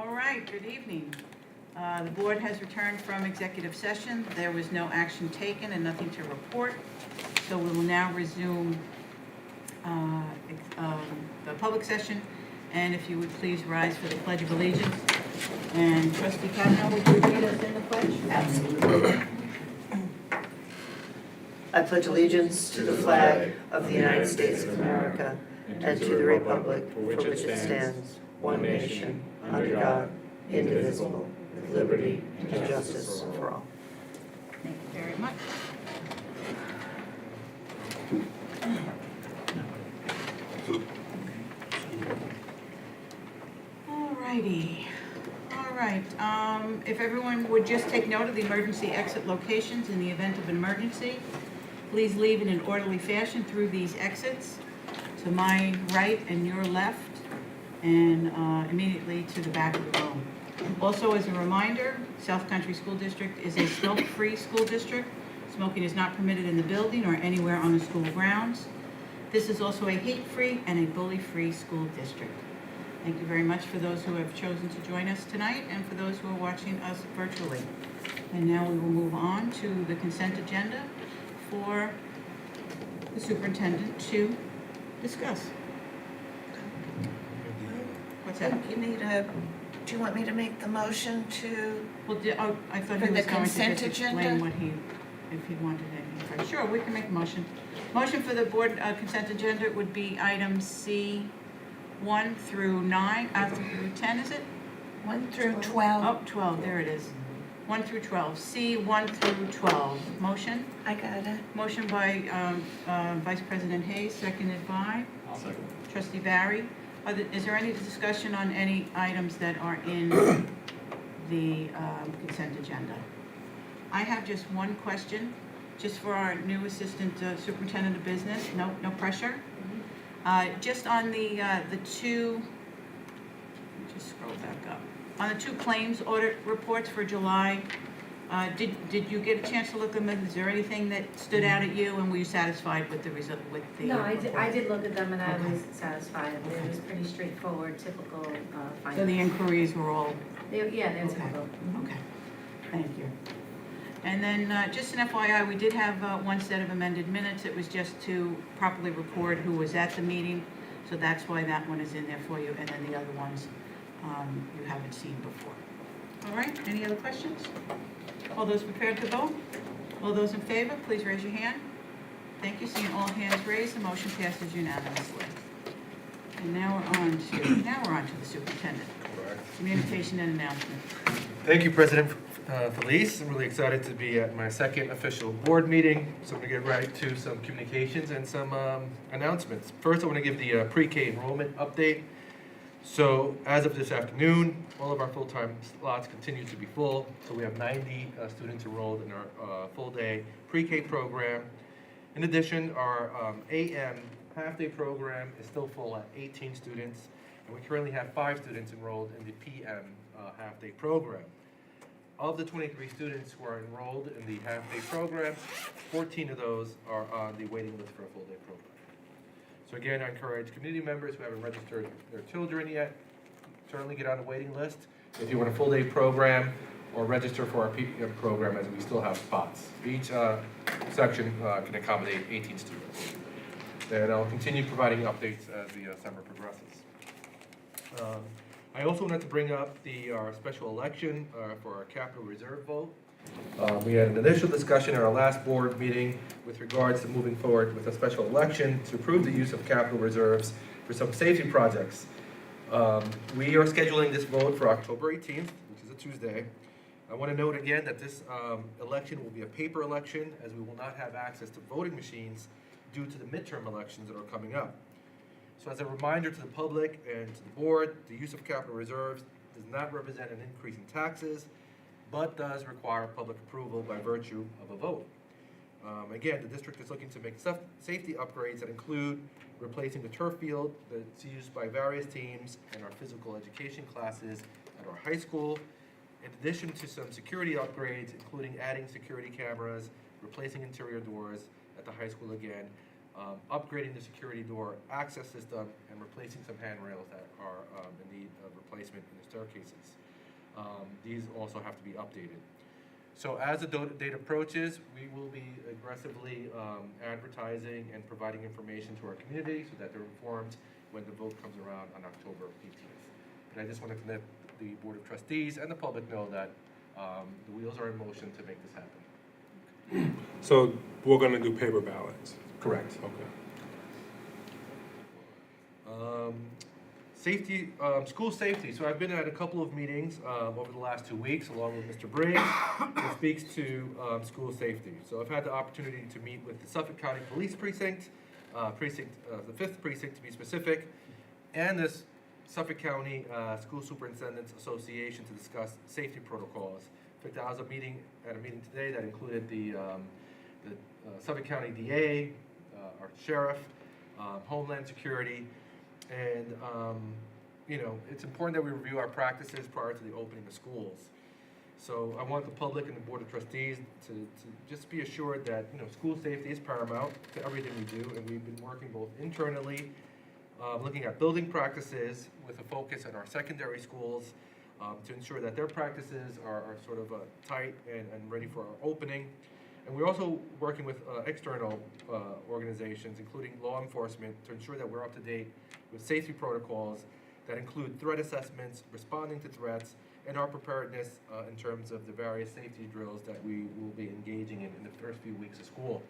All right, good evening. The board has returned from executive session. There was no action taken and nothing to report. So we will now resume the public session. And if you would please rise for the Pledge of Allegiance. And Trustee Kavanaugh, would you lead us in the pledge? Absolutely. I pledge allegiance to the flag of the United States of America and to the republic for which it stands, one nation, under God, indivisible, with liberty and justice for all. Thank you very much. All righty. All right. If everyone would just take note of the emergency exit locations in the event of an emergency, please leave in an orderly fashion through these exits to my right and your left, and immediately to the back of the room. Also, as a reminder, South Country School District is a smoke-free school district. Smoking is not permitted in the building or anywhere on the school grounds. This is also a hate-free and a bully-free school district. Thank you very much for those who have chosen to join us tonight and for those who are watching us virtually. And now we will move on to the consent agenda for the superintendent to discuss. What's that? You need a, do you want me to make the motion to, Well, I thought For he the was going to consent just explain agenda? what if he wanted anything first. Sure, we can make a motion. Motion for the board consent agenda would be items C 1 through 9, through 10, is it? 1 through 12? Oh, 12, there it is. 1 through 12, C 1 through 12. Motion? I got it. Motion by Vice President Hayes, seconded by I'll second. Trustee Barry. Is there any discussion on any items that are in the consent agenda? I have just one question, just for our new Assistant Superintendent of Business. No pressure. Just on the two, let me just scroll back up. On the two claims audit reports for July, did you get a chance to look at them? Is there anything that stood out at you, and were you satisfied with the result, with the No, I report? did look at them and I Okay. was satisfied. It was pretty straightforward, typical So the findings. inquiries were all, Yeah, they're Okay. typical. okay, thank you. And then, just an FYI, we did have one set of amended minutes. It was just to properly record who was at the meeting, so that's why that one is in there for you, and then the other ones you haven't seen before. All right, any other questions? All those prepared to vote? All those in favor, please raise your hand. Thank you, seeing all hands raised, the motion passes unanimously. And now we're on to the superintendent. Communication and announcement. Thank you, President Felice. I'm really excited to be at my second official board meeting. So I'm going to get right to some communications and some announcements. First, I want to give the pre-K enrollment update. So as of this afternoon, all of our full-time slots continue to be full. So we have 90 students enrolled in our full-day pre-K program. In addition, our AM half-day program is still full at 18 students. And we currently have 5 students enrolled in the PM half-day program. Of the 23 students who are enrolled in the half-day program, 14 of those are on the waiting list for a full-day program. So again, I encourage community members who haven't registered their children yet, certainly get on the waiting list if you want a full-day program, or register for our PM program, as we still have spots. Each section can accommodate 18 students. And I'll continue providing updates as the summer progresses. I also wanted to bring up our special election for our capital reserve vote. We had an initial discussion at our last board meeting with regards to moving forward with a special election to approve the use of capital reserves for some safety projects. We are scheduling this vote for October 18th, which is a Tuesday. I want to note again that this election will be a paper election, as we will not have access to voting machines due to the midterm elections that are coming up. So as a reminder to the public and to the board, the use of capital reserves does not represent an increase in taxes, but does require public approval by virtue of a vote. Again, the district is looking to make safety upgrades that include replacing the turf field that's used by various teams and our physical education classes at our high school, in addition to some security upgrades, including adding security cameras, replacing interior doors at the high school again, upgrading the security door access system, and replacing some handrails that are in need of replacement in the staircases. These also have to be updated. So as the date approaches, we will be aggressively advertising and providing information to our community so that they're informed when the vote comes around on October 18th. And I just wanted to let the Board of Trustees and the public know that the wheels are in motion to make this happen. So we're gonna do paper ballots? Correct. Okay. Safety, school safety. So I've been at a couple of meetings over the last 2 weeks, along with Mr. Briggs, who speaks to school safety. So I've had the opportunity to meet with the Suffolk County Police Precinct, the 5th Precinct to be specific, and the Suffolk County School Superintendents Association to discuss safety protocols. In fact, I was at a meeting today that included the Suffolk County DA, our sheriff, Homeland Security, and it's important that we review our practices prior to the opening of schools. So I want the public and the Board of Trustees to just be assured that school safety is paramount to everything we do, and we've been working both internally, looking at building practices with a focus on our secondary schools to ensure that their practices are sort of tight and ready for our opening. And we're also working with external organizations, including law enforcement, to ensure that we're up to date with safety protocols that include threat assessments, responding to threats, and our preparedness in terms of the various safety drills that we will be engaging in the first few weeks of school.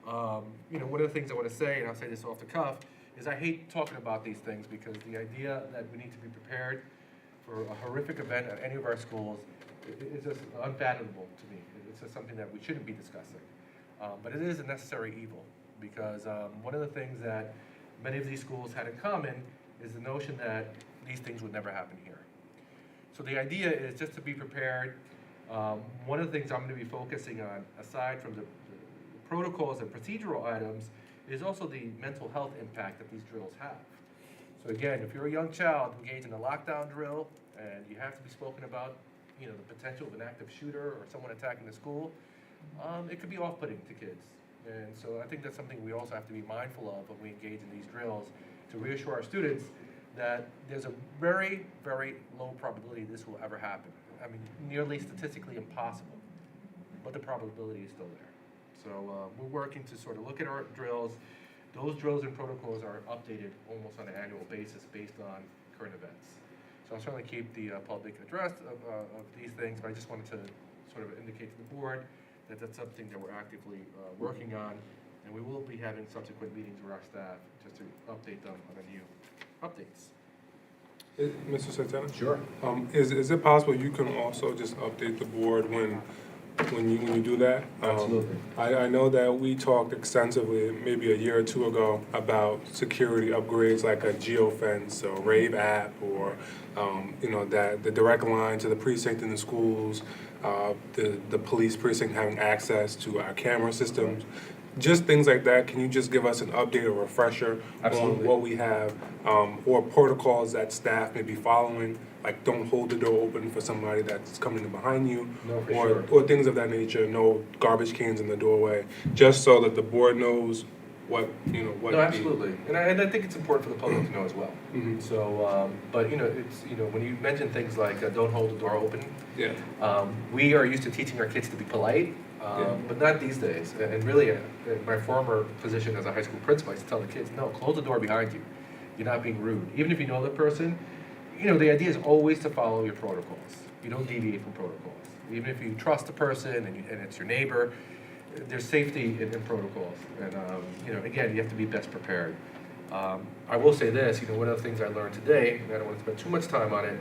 One of the things I want to say, and I'll say this off the cuff, is I hate talking about these things because the idea that we need to be prepared for a horrific event at any of our schools is just unfathomable to me. It's just something that we shouldn't be discussing. But it is a necessary evil because one of the things that many of these schools had in common is the notion that these things would never happen here. So the idea is just to be prepared. One of the things I'm going to be focusing on, aside from the protocols and procedural items, is also the mental health impact that these drills have. So again, if you're a young child engaged in a lockdown drill and you have to be spoken about, the potential of an active shooter or someone attacking the school, it could be off-putting to kids. And so I think that's something we also have to be mindful of when we engage in these drills, to reassure our students that there's a very, very low probability this will ever happen. I mean, nearly statistically impossible, but the probability is still there. So we're working to sort of look at our drills. Those drills and protocols are updated almost on an annual basis based on current events. So I'll certainly keep the public abreast of these things, but I just wanted to sort of indicate to the board that that's something that we're actively working on, and we will be having subsequent meetings with our staff just to update them on the new updates. Mr. Santana? Sure. Is it possible you can also just update the board when you do that? Absolutely. I know that we talked extensively, maybe a year or two ago, about security upgrades like a geofence or Rave app, or that the direct line to the precinct in the schools, the police precinct having access to our camera systems. Just things like that. Can you just give us an update or refresher Absolutely. on what we have, or protocols that staff may be following? Like, don't hold the door open for somebody that's coming in behind you, No, for sure. or things of that nature. No garbage cans in the doorway, just so that the board knows what. No, absolutely, and I think it's important for the public to know as well. Mhm. So, but it's when you mention things like don't hold the door open, Yeah. we are used to teaching our kids to be polite, but not these days. And really, in my former position as a high school principal, I used to tell the kids, no, close the door behind you. You're not being rude, even if you know the person. The idea is always to follow your protocols. You don't deviate from protocols. Even if you trust the person and it's your neighbor, there's safety in protocols. And, again, you have to be best prepared. I will say this, one of the things I learned today, and I don't want to spend too much time on it,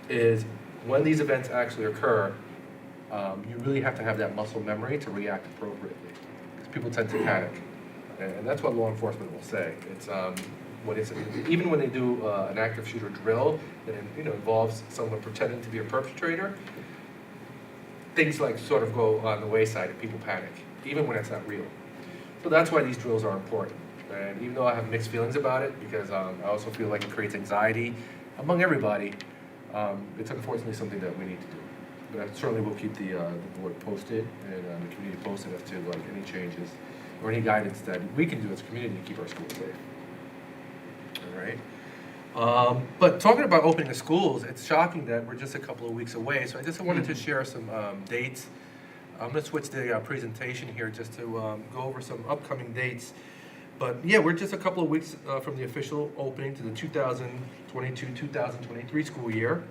is when these events actually occur, you really have to have that muscle memory to react appropriately. Because people tend to panic. And that's what law enforcement will say. It's even when they do an active shooter drill that involves someone pretending to be a perpetrator, things like sort of go on the wayside and people panic, even when it's not real. So that's why these drills are important. And even though I have mixed feelings about it, because I also feel like it creates anxiety among everybody, it's unfortunately something that we need to do. But I certainly will keep the board posted and the community posted as to any changes. or any guidance that we can do as a community to keep our schools safe. All right. But talking about opening the schools, it's shocking that we're just a couple of weeks away. So I just wanted to share some dates. I'm going to switch the presentation here just to go over some upcoming dates. But yeah, we're just a couple of weeks from the official opening to the 2022-2023 school year.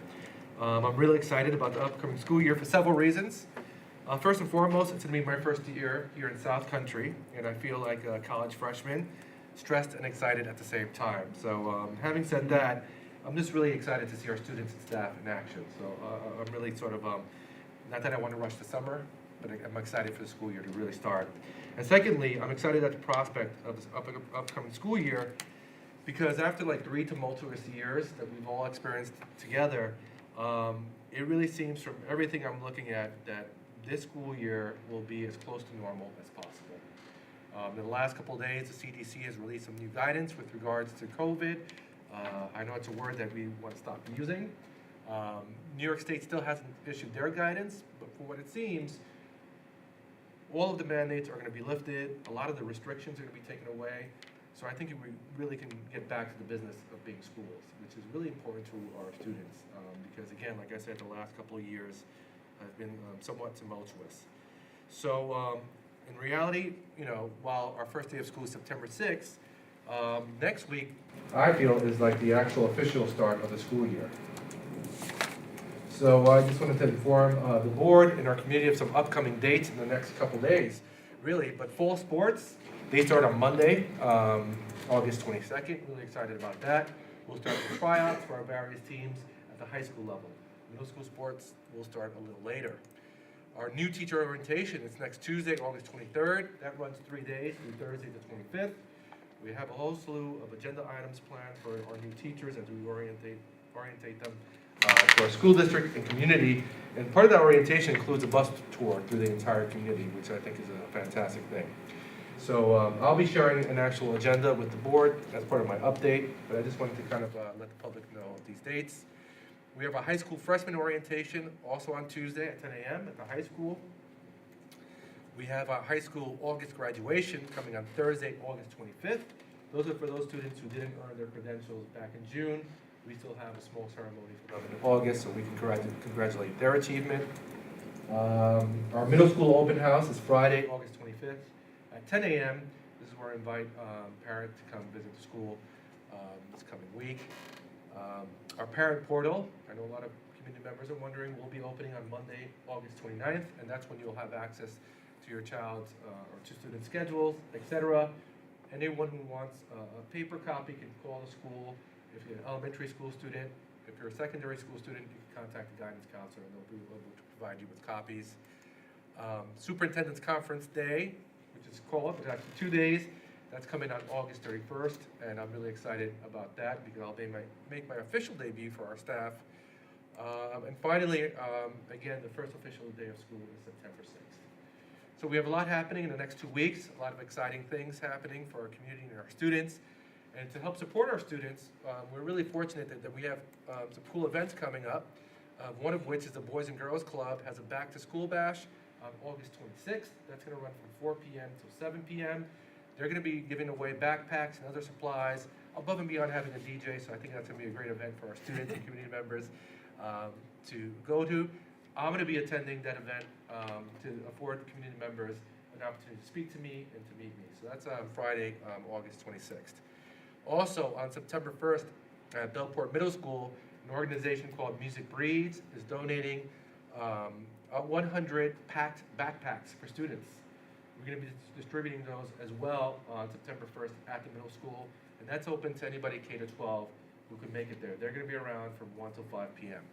I'm really excited about the upcoming school year for several reasons. First and foremost, it's going to be my first year here in South Country, and I feel like a college freshman, stressed and excited at the same time. So having said that, I'm just really excited to see our students and staff in action. So I'm really sort of, not that I want to rush the summer, but I'm excited for the school year to really start. And secondly, I'm excited at the prospect of this upcoming school year, because after like 3 tumultuous years that we've all experienced together, it really seems from everything I'm looking at that this school year will be as close to normal as possible. In the last couple of days, the CDC has released some new guidance with regards to COVID. I know it's a word that we want to stop using. New York State still hasn't issued their guidance, but for what it seems, all of the mandates are going to be lifted. A lot of the restrictions are going to be taken away. So I think we really can get back to the business of being schools, which is really important to our students. Because again, like I said, the last couple of years have been somewhat tumultuous. So in reality, while our first day of school is September 6th, next week, I feel, is like the actual official start of the school year. So I just wanted to inform the board and our community of some upcoming dates in the next couple days, really. But fall sports, they start on Monday, August 22nd. Really excited about that. We'll start with tryouts for our various teams at the high school level. Middle school sports will start a little later. Our new teacher orientation is next Tuesday, August 23rd. That runs 3 days through Thursday the 25th. We have a whole slew of agenda items planned for our new teachers as we orientate them to our school district and community. And part of that orientation includes a bus tour through the entire community, which I think is a fantastic thing. So I'll be sharing an actual agenda with the board as part of my update, but I just wanted to kind of let the public know of these dates. We have a high school freshman orientation also on Tuesday at 10 a.m. at the high school. We have a high school August graduation coming on Thursday, August 25th. Those are for those students who didn't earn their credentials back in June. We still have a small ceremony for them in August, so we can congratulate their achievement. Our middle school open house is Friday, August 25th at 10 a.m. This is where I invite parents to come visit the school this coming week. Our parent portal, I know a lot of community members are wondering, will be opening on Monday, August 29th, and that's when you'll have access to your child's or to student schedules, etc. Anyone who wants a paper copy can call the school. If you're an elementary school student, if you're a secondary school student, you can contact the guidance counselor and they'll be able to provide you with copies. Superintendent's Conference Day, which is called, it's actually 2 days. That's coming on August 31st, and I'm really excited about that because I'll make my official debut for our staff. And finally, again, the first official day of school is September 6th. So we have a lot happening in the next 2 weeks, a lot of exciting things happening for our community and our students. And to help support our students, we're really fortunate that we have some cool events coming up, one of which is the Boys and Girls Club has a back-to-school bash on August 26th. That's going to run from 4 p.m. till 7 p.m. They're going to be giving away backpacks and other supplies, above and beyond having a DJ, so I think that's going to be a great event for our students and community members to go to. I'm going to be attending that event to afford community members an opportunity to speak to me and to meet me. So that's on Friday, August 26th. Also, on September 1st, at Bellport Middle School, an organization called Music Breeds is donating 100 packed backpacks for students. We're going to be distributing those as well on September 1st at the middle school, and that's open to anybody K-12 who can make it there. They're going to be around from 1 till 5 p.m.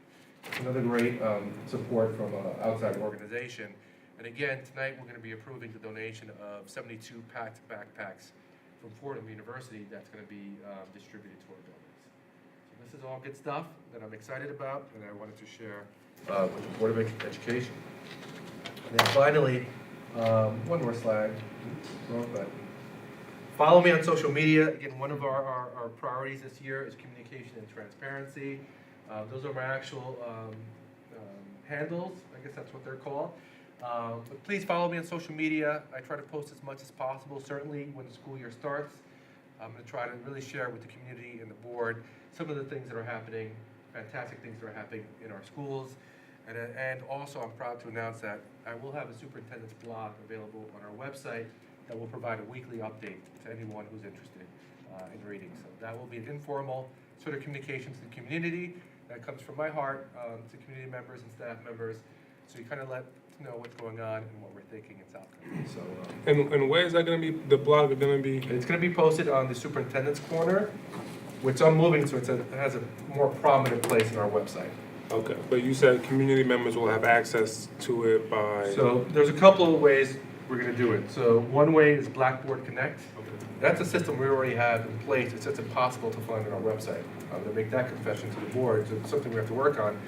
It's another great support from an outside organization. And again, tonight we're going to be approving the donation of 72 packed backpacks from Fordham University that's going to be distributed to our buildings. So this is all good stuff that I'm excited about, and I wanted to share with the Board of Education. And then finally, one more slide. Oops, wrong button. Follow me on social media. Again, one of our priorities this year is communication and transparency. Those are my actual handles. I guess that's what they're called. But please follow me on social media. I try to post as much as possible, certainly when the school year starts. I'm going to try to really share with the community and the board some of the things that are happening, fantastic things that are happening in our schools. And also, I'm proud to announce that I will have a superintendent's blog available on our website that will provide a weekly update to anyone who's interested in reading. So that will be an informal sort of communication to the community that comes from my heart to community members and staff members. So you kind of let know what's going on and what we're thinking in South Country. So And where is that gonna be, the blog is gonna be? it's going to be posted on the superintendent's corner, which I'm moving, so it has a more prominent place in our website. Okay, but you said community members will have access to it by? So there's a couple of ways we're going to do it. So one way is Blackboard Connect. Okay. That's a system we already have in place. It's just impossible to find on our website. I'm going to make that confession to the board, so it's something we have to work on.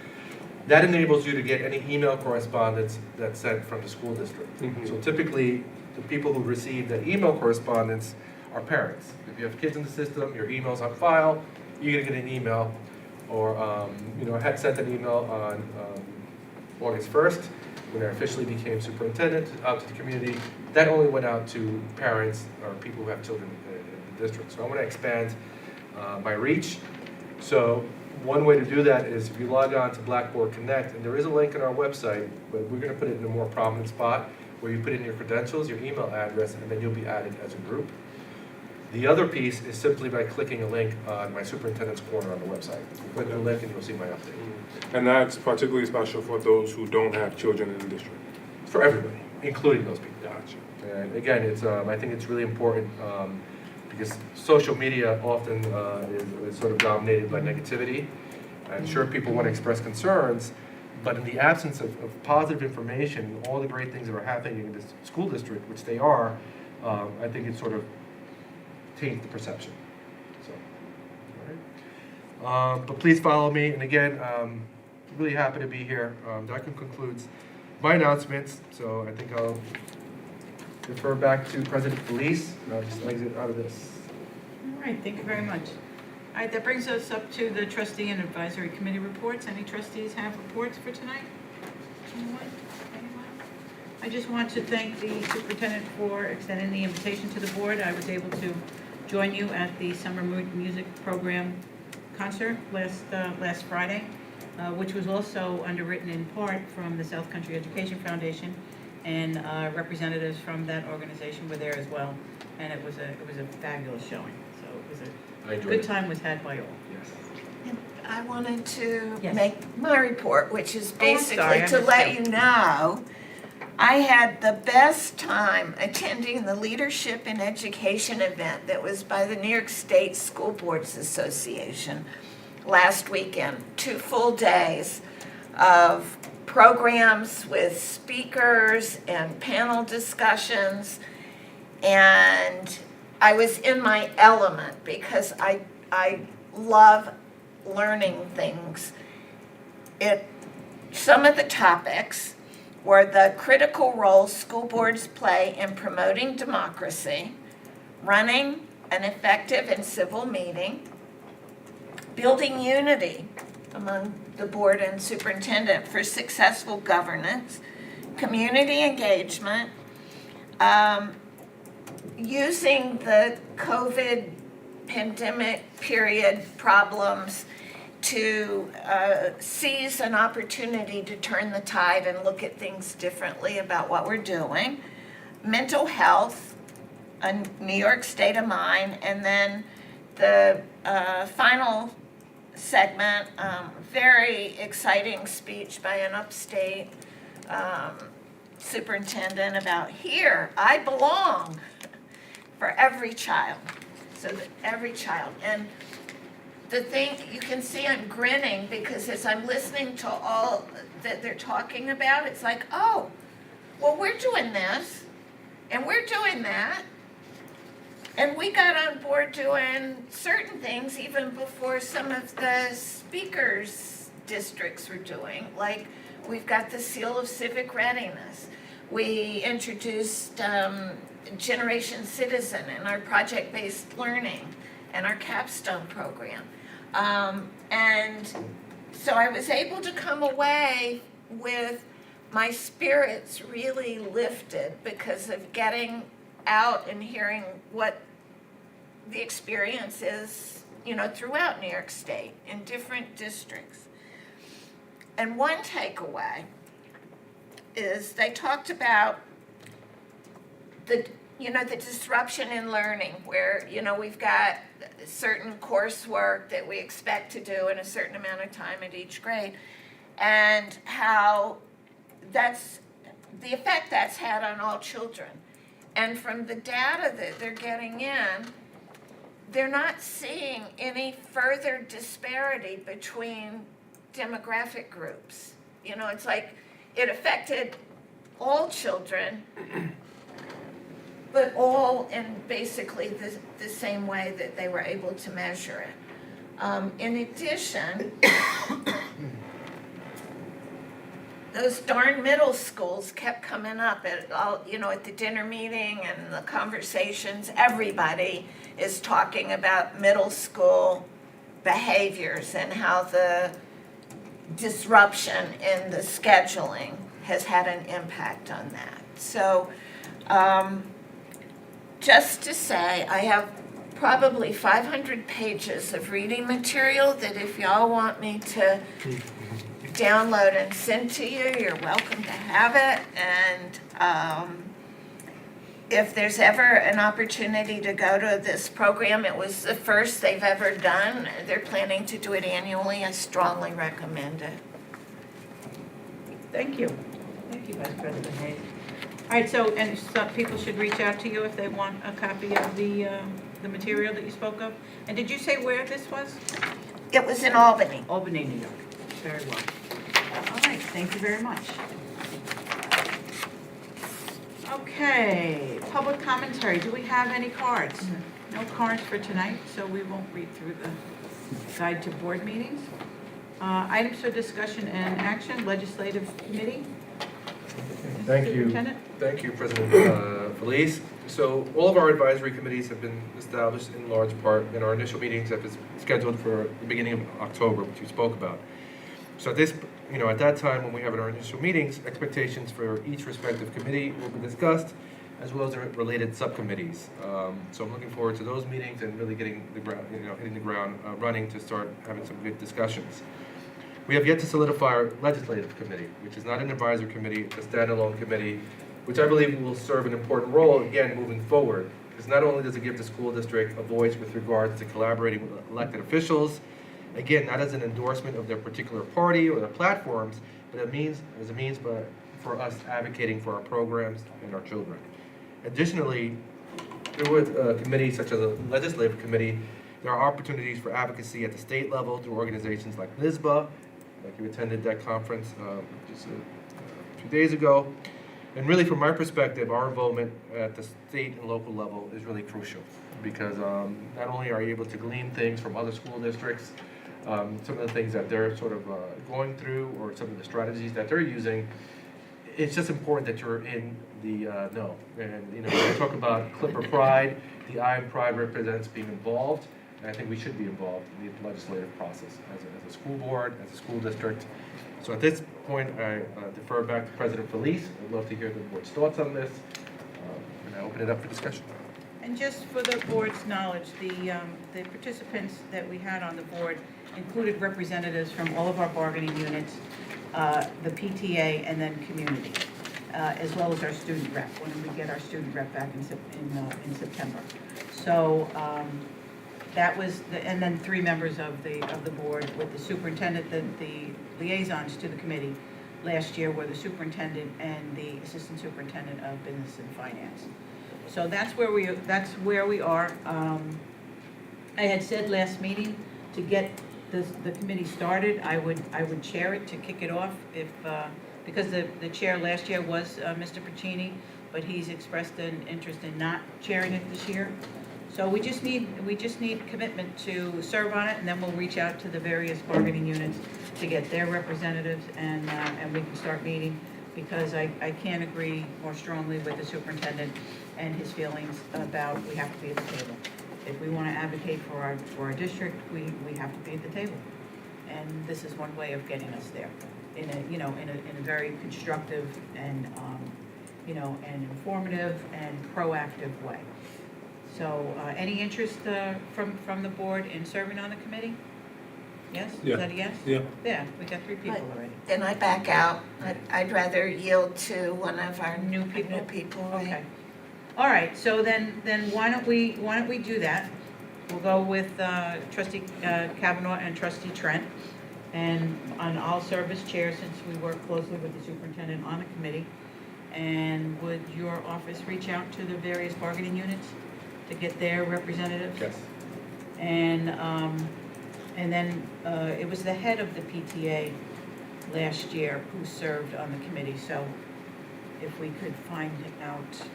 That enables you to get any email correspondence that's sent from the school district. Mhm. So typically, the people who receive that email correspondence are parents. If you have kids in the system, your email's on file, you're going to get an email. Or, I had sent an email on August 1st when I officially became superintendent out to the community. That only went out to parents or people who have children in the district. So I want to expand my reach. So one way to do that is if you log on to Blackboard Connect, and there is a link on our website, but we're going to put it in a more prominent spot where you put in your credentials, your email address, and then you'll be added as a group. The other piece is simply by clicking a link on my superintendent's corner on the website. You click the link and you'll see my update. And that's particularly special for those who don't have children in the district? It's for everybody, including those people. Gotcha. And again, I think it's really important because social media often is sort of dominated by negativity. I'm sure people want to express concerns, but in the absence of positive information, all the great things that are happening in this school district, which they are, I think it sort of taint the perception. So, all right. But please follow me, and again, really happy to be here. That concludes my announcements, so I think I'll defer back to President Felice, and I'll just exit out of this. All right, thank you very much. All right, that brings us up to the trustee and advisory committee reports. Any trustees have reports for tonight? Anyone? I just want to thank the superintendent for extending the invitation to the board. I was able to join you at the summer music program concert last Friday, which was also underwritten in part from the South Country Education Foundation, and representatives from that organization were there as well. And it was a fabulous showing. So it was I a enjoyed good it. time was had by all. Yes. I wanted to Yes. make my report, which is Oh, I'm sorry, I basically to missed let out. you know, I had the best time attending the Leadership in Education event that was by the New York State School Boards Association last weekend. 2 full days of programs with speakers and panel discussions. And I was in my element because I love learning things. Some of the topics were the critical role school boards play in promoting democracy, running an effective and civil meeting, building unity among the board and superintendent for successful governance, community engagement, using the COVID pandemic period problems to seize an opportunity to turn the tide and look at things differently about what we're doing, mental health, a New York state of mind, and then the final segment, very exciting speech by an upstate superintendent about here, I belong for every child. So that every child. And the thing, you can see I'm grinning because as I'm listening to all that they're talking about, it's like, oh, well, we're doing this and we're doing that. And we got on board doing certain things even before some of the speakers' districts were doing. Like, we've got the Seal of Civic Readiness. We introduced Generation Citizen in our project-based learning and our capstone program. And so I was able to come away with my spirits really lifted because of getting out and hearing what the experience is, throughout New York State in different districts. And one takeaway is they talked about the disruption in learning where, we've got certain coursework that we expect to do in a certain amount of time at each grade, and how that's the effect that's had on all children. And from the data that they're getting in, they're not seeing any further disparity between demographic groups. It's like it affected all children, but all in basically the same way that they were able to measure it. In addition, those darn middle schools kept coming up at all, at the dinner meeting and the conversations. Everybody is talking about middle school behaviors and how the disruption in the scheduling has had an impact on that. So, just to say, I have probably 500 pages of reading material that if y'all want me to download and send to you, you're welcome to have it. And if there's ever an opportunity to go to this program, it was the first they've ever done. They're planning to do it annually. I strongly recommend it. Thank you. Thank you, Vice President Hayes. All right, so, and some people should reach out to you if they want a copy of the material that you spoke of. And did you say where this was? It was in Albany. Albany, New York. Very well. All right, thank you very much. Okay, public commentary. Do we have any cards? No cards for tonight, so we won't read through the guide to board meetings. Items for discussion and action, legislative committee. Thank you. Superintendent? Thank you, President Felice. So all of our advisory committees have been established in large part, and our initial meetings have been scheduled for the beginning of October, which we spoke about. So at that time, when we have our initial meetings, expectations for each respective committee will be discussed, as well as the related subcommittees. So I'm looking forward to those meetings and really getting the ground, hitting the ground running to start having some good discussions. We have yet to solidify our legislative committee, which is not an advisory committee, it's a standalone committee, which I believe will serve an important role, again, moving forward. Because not only does it give the school district a voice with regards to collaborating with elected officials, again, not as an endorsement of their particular party or their platforms, but as a means for us advocating for our programs and our children. Additionally, through a committee such as a legislative committee, there are opportunities for advocacy at the state level through organizations like NYSSBA, like you attended that conference just a few days ago. And really, from my perspective, our involvement at the state and local level is really crucial because not only are you able to glean things from other school districts, some of the things that they're sort of going through or some of the strategies that they're using, it's just important that you're in the know. And when we talk about Clipper Pride, the I in Pride represents being involved, and I think we should be involved in the legislative process as a school board, as a school district. So at this point, I defer back to President Felice. I'd love to hear the board's thoughts on this, and I open it up for discussion. And just for the board's knowledge, the participants that we had on the board included representatives from all of our bargaining units, the PTA, and then community, as well as our student rep, when we get our student rep back in September. So that was, and then 3 members of the board with the superintendent, the liaisons to the committee last year were the superintendent and the assistant superintendent of business and finance. So that's where we are. I had said last meeting to get the committee started, I would chair it to kick it off if because the chair last year was Mr. Pacini, but he's expressed an interest in not chairing it this year. So we just need commitment to serve on it, and then we'll reach out to the various bargaining units to get their representatives, and we can start meeting, because I can't agree more strongly with the superintendent and his feelings about we have to be at the table. If we want to advocate for our district, we have to be at the table. and this is one way of getting us there in a, you know, in a very constructive and, you know, and informative and proactive way. So, any interest from the board in serving on the committee? Yes? Yeah. Is that a yes? Yeah. Yeah, we got 3 people already. Then I back out. I'd rather yield to one of our New people? right? Okay. All right, so then why don't we do that? We'll go with trustee Kavanaugh and trustee Trent. And I'll serve as chair since we work closely with the superintendent on the committee. And would your office reach out to the various bargaining units to get their representatives? Yes. And then it was the head of the PTA last year who served on the committee, so if we could find out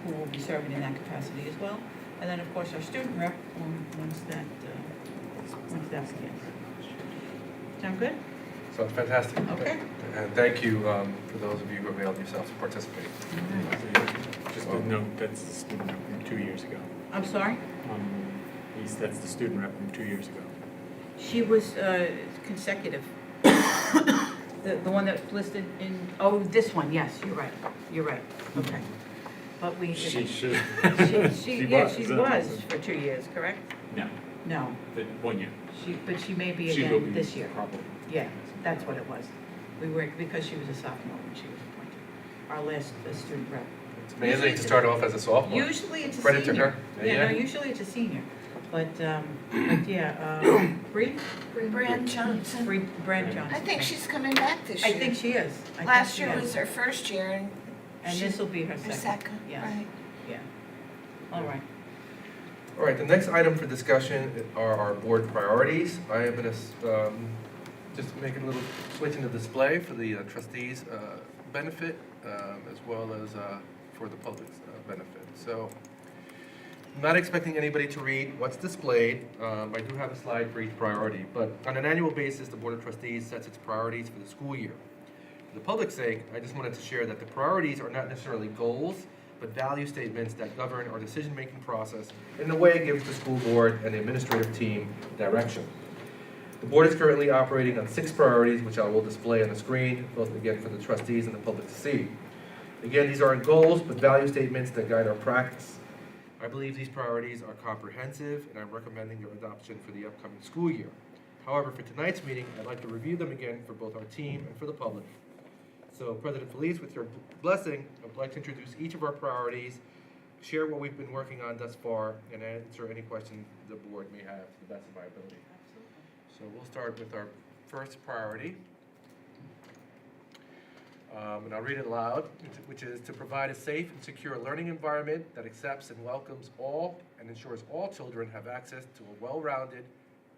who will be serving in that capacity as well. And then, of course, our student rep, once that begins. Sound good? Sounds fantastic. Okay. And thank you for those of you who availed yourselves to participate. Just a note, that's the student rep from 2 years ago. I'm sorry? That's the student rep from 2 years ago. She was consecutive. The one that's listed in, oh, this one, yes, you're right, okay. But we. She should. She was for 2 years, correct? No, No, but 1 year. but she may be She will again be this year. Probably. Yeah, that's what it was. We were, because she was a sophomore when she was appointed, our last student rep. It's amazing to start off as a sophomore. Usually it's a Credit to senior. her. Yeah, no, usually it's a senior, but yeah, Bree? Brand Johnson. Brand I Johnson. think she's coming back this I year. think she is. I think Last she year is. was her first year And she- this will be her and second. her second, Yeah, right? yeah. All right. All right, the next item for discussion are our board priorities. I am going to just make a little switch in the display for the trustees' benefit, as well as for the public's benefit. So, I'm not expecting anybody to read what's displayed. I do have a slide for each priority, but on an annual basis, the Board of Trustees sets its priorities for the school year. For the public's sake, I just wanted to share that the priorities are not necessarily goals, but value statements that govern our decision-making process in a way it gives the school board and the administrative team direction. The board is currently operating on 6 priorities, which I will display on the screen, both again for the trustees and the public to see. Again, these aren't goals, but value statements that guide our practice. I believe these priorities are comprehensive, and I'm recommending their adoption for the upcoming school year. However, for tonight's meeting, I'd like to review them again for both our team and for the public. So, President Felice, with your blessing, I would like to introduce each of our priorities, share what we've been working on thus far, and answer any questions the board may have to the best of my ability. So we'll start with our first priority. And I'll read it aloud, which is to provide a safe and secure learning environment that accepts and welcomes all and ensures all children have access to a well-rounded,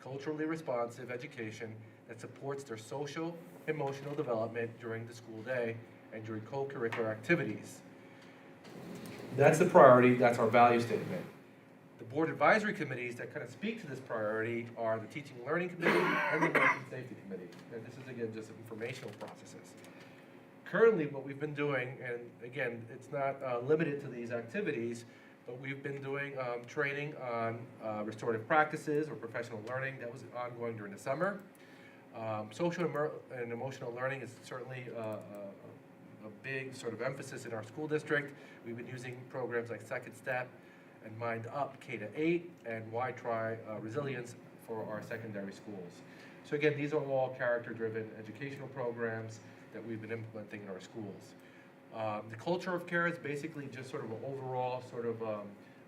culturally responsive education that supports their social, emotional development during the school day and during co-curricular activities. That's the priority, that's our value statement. The board advisory committees that kind of speak to this priority are the Teaching and Learning Committee and the Health and Safety Committee. And this is, again, just informational processes. Currently, what we've been doing, and again, it's not limited to these activities, but we've been doing training on restorative practices or professional learning that was ongoing during the summer. Social and emotional learning is certainly a big sort of emphasis in our school district. We've been using programs like Second Step and Mind Up K-8 and Why Try Resilience for our secondary schools. So again, these are all character-driven educational programs that we've been implementing in our schools. The culture of care is basically just sort of an overall sort of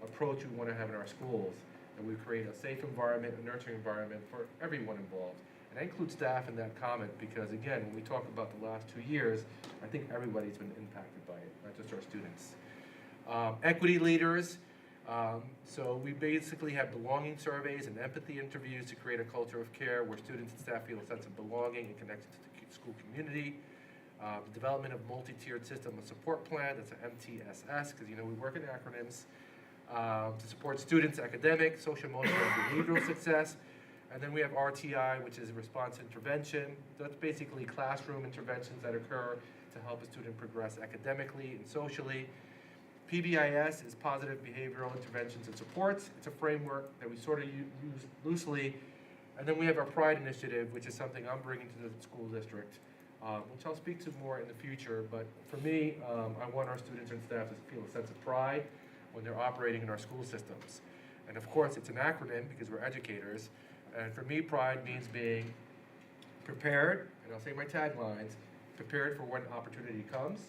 approach we want to have in our schools. And we create a safe environment, a nurturing environment for everyone involved. And I include staff in that comment because, again, when we talk about the last 2 years, I think everybody's been impacted by it, not just our students. Equity leaders. So we basically have belonging surveys and empathy interviews to create a culture of care where students and staff feel a sense of belonging and connected to the school community. The development of multi-tiered system of support plan, that's an MTSS, because we work in acronyms, to support students' academic, social, emotional, and behavioral success. And then we have RTI, which is response intervention. That's basically classroom interventions that occur to help a student progress academically and socially. PBIS is positive behavioral interventions and supports. It's a framework that we sort of use loosely And then we have our Pride initiative, which is something I'm bringing to the school district, which I'll speak to more in the future. But for me, I want our students and staff to feel a sense of pride when they're operating in our school systems. And of course, it's an acronym because we're educators. And for me, pride means being prepared, and I'll say my taglines, prepared for when opportunity comes.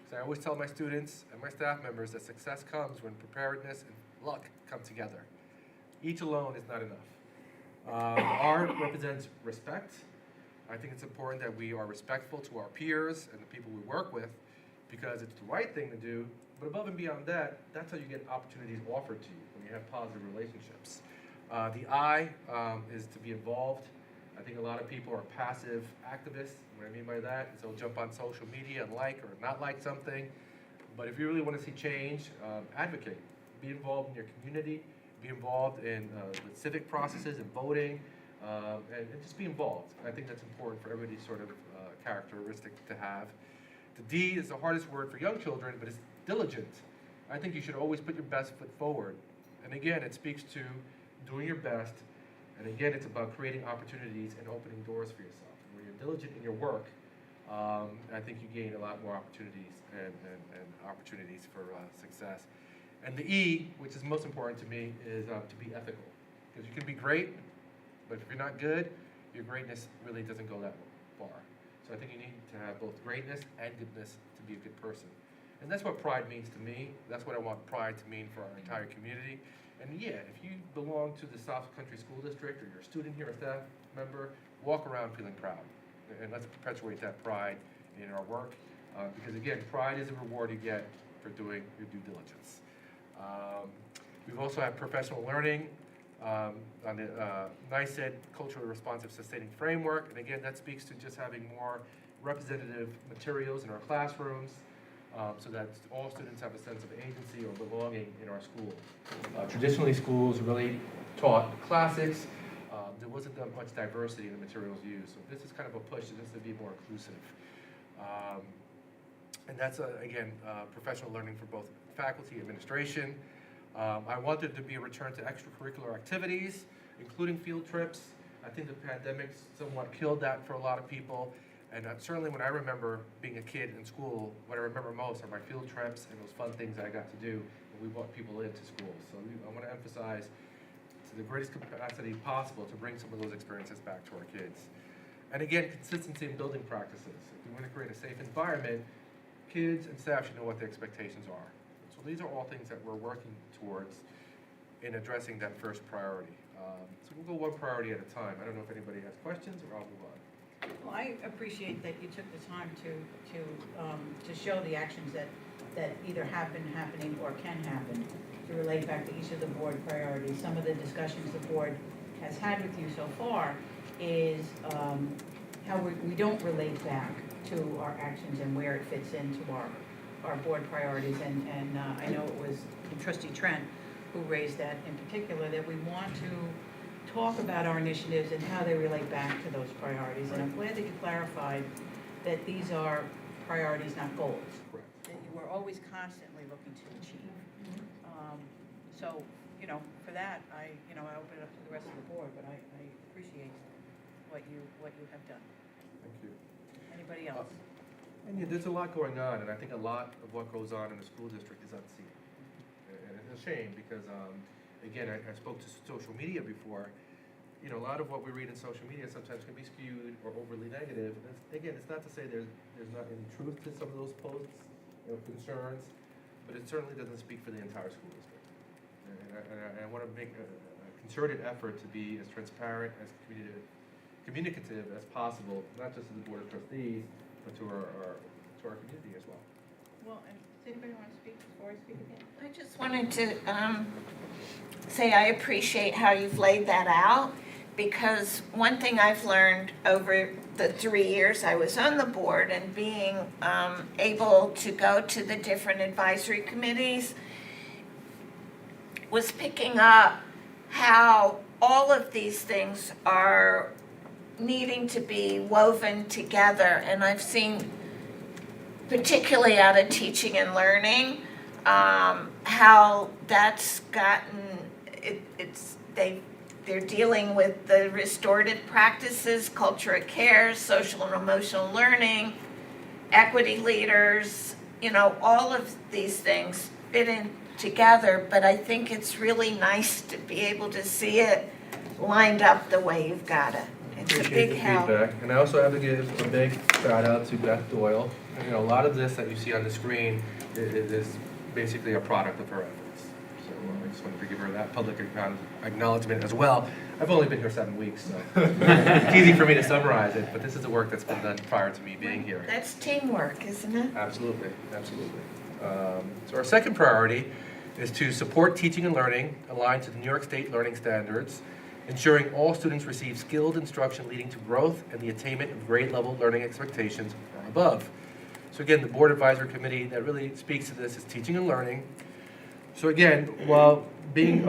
So I always tell my students and my staff members that success comes when preparedness and luck come together. Each alone is not enough. R represents respect. I think it's important that we are respectful to our peers and the people we work with because it's the right thing to do. But above and beyond that, that's how you get opportunities offered to you when you have positive relationships. The I is to be involved. I think a lot of people are passive activists. What I mean by that is they'll jump on social media and like or not like something. But if you really want to see change, advocate. Be involved in your community. Be involved in with civic processes and voting, and just be involved. I think that's important for everybody's sort of characteristic to have. The D is the hardest word for young children, but it's diligent. I think you should always put your best foot forward. And again, it speaks to doing your best. And again, it's about creating opportunities and opening doors for yourself. And when you're diligent in your work, I think you gain a lot more opportunities and opportunities for success. And the E, which is most important to me, is to be ethical. Because you can be great, but if you're not good, your greatness really doesn't go that far. So I think you need to have both greatness and goodness to be a good person. And that's what pride means to me. That's what I want pride to mean for our entire community. And yeah, if you belong to the South Country School District or you're a student here, a staff member, walk around feeling proud. And let's perpetuate that pride in our work. Because again, pride is a reward you get for doing your due diligence. We've also had professional learning on the NICEAD Culturally Responsive Sustaining Framework. And again, that speaks to just having more representative materials in our classrooms so that all students have a sense of agency or belonging in our school. Traditionally, schools really taught classics. There wasn't that much diversity in the materials used. So this is kind of a push just to be more inclusive. And that's, again, professional learning for both faculty and administration. I wanted to be a return to extracurricular activities, including field trips. I think the pandemic somewhat killed that for a lot of people. And certainly when I remember being a kid in school, what I remember most are my field trips and those fun things I got to do when we brought people into school. So I want to emphasize to the greatest capacity possible to bring some of those experiences back to our kids. And again, consistency in building practices. If we want to create a safe environment, kids and staff should know what the expectations are. So these are all things that we're working towards in addressing that first priority. So we'll go one priority at a time. I don't know if anybody has questions or I'll move on. Well, I appreciate that you took the time to show the actions that either have been happening or can happen, to relate back to each of the board priorities. Some of the discussions the board has had with you so far is how we don't relate back to our actions and where it fits into our board priorities. And I know it was Trustee Trent who raised that in particular, that we want to talk about our initiatives and how they relate back to those priorities. And I'm glad that you clarified that these are priorities, not goals. Correct. That we're always constantly looking to achieve. So, for that, I open it up to the rest of the board, but I appreciate what you have done. Thank you. Anybody else? And yeah, there's a lot going on, and I think a lot of what goes on in the school district is unseen. And it's a shame because, again, I spoke to social media before. A lot of what we read in social media sometimes can be skewed or overly negative. And again, it's not to say there's not any truth to some of those posts or concerns, but it certainly doesn't speak for the entire school district. And I want to make a concerted effort to be as transparent, as communicative as possible, not just to the Board of Trustees, but to our community as well. Well, and does anybody want to speak before I speak again? I just wanted to say I appreciate how you've laid that out, because one thing I've learned over the 3 years I was on the board and being able to go to the different advisory committees was picking up how all of these things are needing to be woven together. And I've seen, particularly out of teaching and learning, how that's gotten, they're dealing with the restorative practices, culture of care, social and emotional learning, equity leaders, all of these things fit in together, but I think it's really nice to be able to see it lined up the way you've got it. It's a Appreciate big the help. feedback, and I also have to give a big shout out to Beth Doyle. A lot of this that you see on the screen is basically a product of her efforts. So I just wanted to give her that public acknowledgement as well. I've only been here 7 weeks, so it's easy for me to summarize it, but this is the work that's been done prior to me being here. That's teamwork, isn't it? Absolutely, absolutely. So our second priority is to support teaching and learning aligned to the New York State learning standards, ensuring all students receive skilled instruction leading to growth and the attainment of grade level learning expectations or above. So again, the board advisory committee that really speaks to this is teaching and learning. So again, while being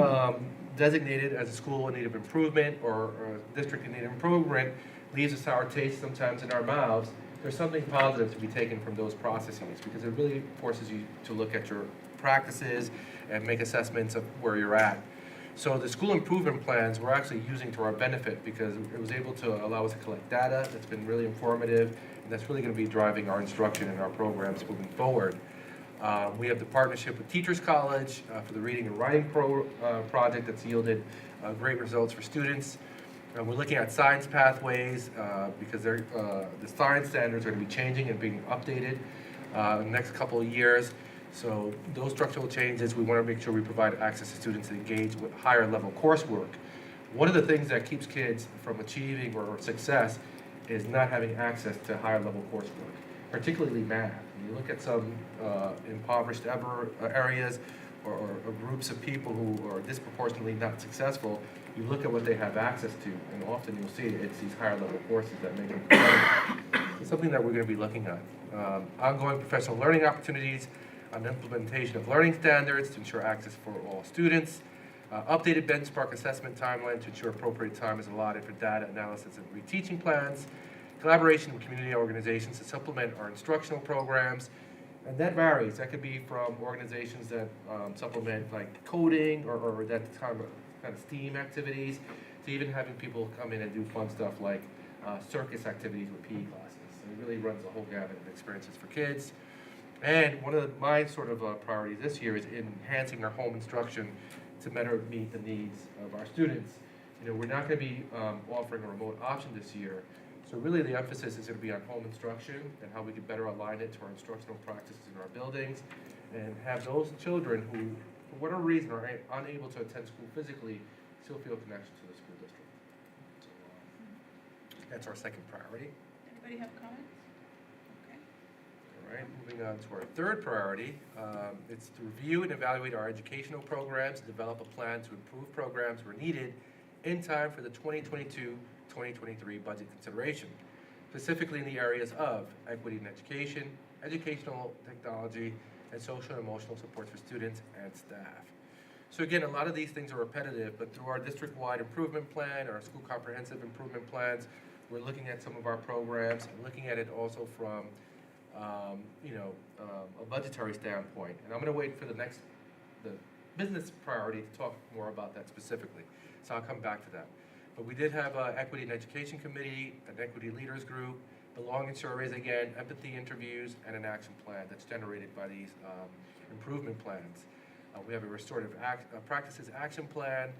designated as a school in need of improvement or a district in need of improvement leaves a sour taste sometimes in our mouths, there's something positive to be taken from those processes because it really forces you to look at your practices and make assessments of where you're at. So the school improvement plans we're actually using to our benefit because it was able to allow us to collect data that's been really informative and that's really going to be driving our instruction and our programs moving forward. We have the partnership with Teachers College for the reading and writing project that's yielded great results for students. We're looking at science pathways because the science standards are going to be changing and being updated in the next couple of years. So those structural changes, we want to make sure we provide access to students to engage with higher level coursework. One of the things that keeps kids from achieving or success is not having access to higher level coursework, particularly math. When you look at some impoverished areas or groups of people who are disproportionately not successful, you look at what they have access to, and often you'll see it's these higher level courses that make them competitive. It's something that we're going to be looking at. Ongoing professional learning opportunities, on implementation of learning standards to ensure access for all students, updated benchmark assessment timeline to ensure appropriate time is allotted for data analysis and reteaching plans, collaboration with community organizations to supplement our instructional programs, and that varies. That could be from organizations that supplement like coding or that kind of STEAM activities, to even having people come in and do fun stuff like circus activities with PE classes. So it really runs the whole gamut of experiences for kids. And one of my sort of priorities this year is enhancing our home instruction to better meet the needs of our students. We're not going to be offering a remote option this year, so really the emphasis is going to be on home instruction and how we can better align it to our instructional practices in our buildings and have those children who, for whatever reason, are unable to attend school physically still feel a connection to the school district. So that's our second priority. Anybody have comments? Okay. All right, moving on to our third priority, it's to review and evaluate our educational programs and develop a plan to improve programs where needed in time for the 2022-2023 budget consideration, specifically in the areas of equity in education, educational technology, and social and emotional supports for students and staff. So again, a lot of these things are repetitive, but through our district-wide improvement plan, our school comprehensive improvement plans, we're looking at some of our programs and looking at it also from a budgetary standpoint. And I'm going to wait for the business priority to talk more about that specifically. So I'll come back to that. But we did have an Equity and Education Committee, an Equity Leaders Group, belonging surveys again, empathy interviews, and an action plan that's generated by these improvement plans. We have a restorative practices action plan.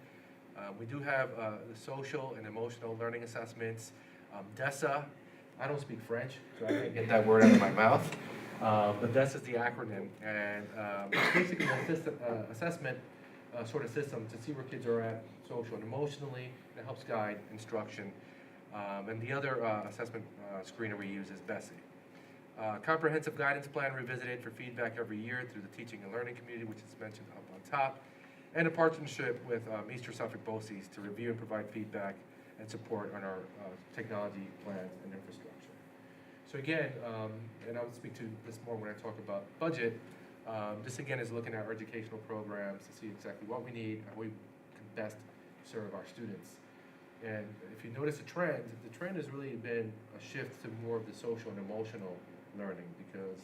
We do have the social and emotional learning assessments. DESA, I don't speak French, so I can't get that word out of my mouth. But DESA is the acronym, and it's basically an assessment sort of system to see where kids are at social and emotionally. It helps guide instruction. And the other assessment screener we use is BESI. Comprehensive guidance plan revisited for feedback every year through the teaching and learning community, which is mentioned up on top, and a partnership with Eastern Suffolk BOCES to review and provide feedback and support on our technology plans and infrastructure. So again, and I'll speak to this more when I talk about budget, this again is looking at our educational programs to see exactly what we need and how we can best serve our students. And if you notice the trend has really been a shift to more of the social and emotional learning because,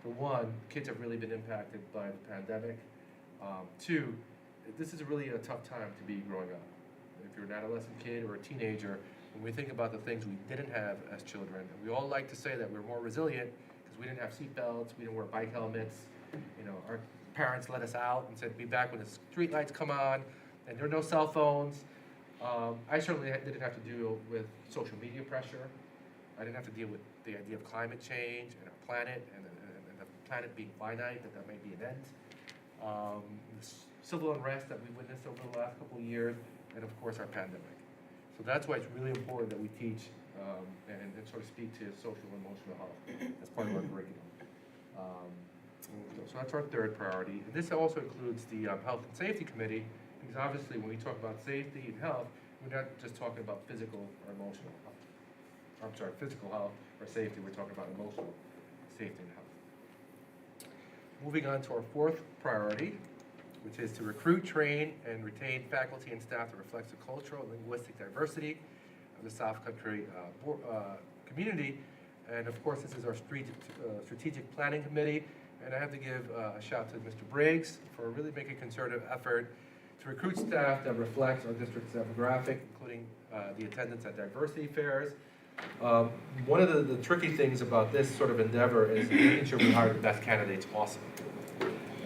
for one, kids have really been impacted by the pandemic. Two, this is really a tough time to be growing up. if you're an adolescent kid or a teenager, when we think about the things we didn't have as children, and we all like to say that we're more resilient because we didn't have seatbelts, we didn't wear bike helmets, our parents let us out and said, be back when the street lights come on, and there are no cell phones. I certainly didn't have to deal with social media pressure. I didn't have to deal with the idea of climate change and our planet and the planet being finite, that may be an end. The civil unrest that we witnessed over the last couple of years, and of course our pandemic. So that's why it's really important that we teach and sort of speak to social and emotional health as part of our curriculum. So that's our third priority. And this also includes the Health and Safety Committee, because obviously when we talk about safety and health, we're not just talking about physical or emotional health. I'm sorry, physical health or safety, we're talking about emotional safety and health. Moving on to our fourth priority, which is to recruit, train, and retain faculty and staff that reflects the cultural and linguistic diversity of the South Country community. And of course, this is our strategic planning committee. And I have to give a shout to Mr. Briggs for really making a concerted effort to recruit staff that reflects our district's demographic, including the attendance at diversity fairs. One of the tricky things about this sort of endeavor is making sure we hire the best candidates possible.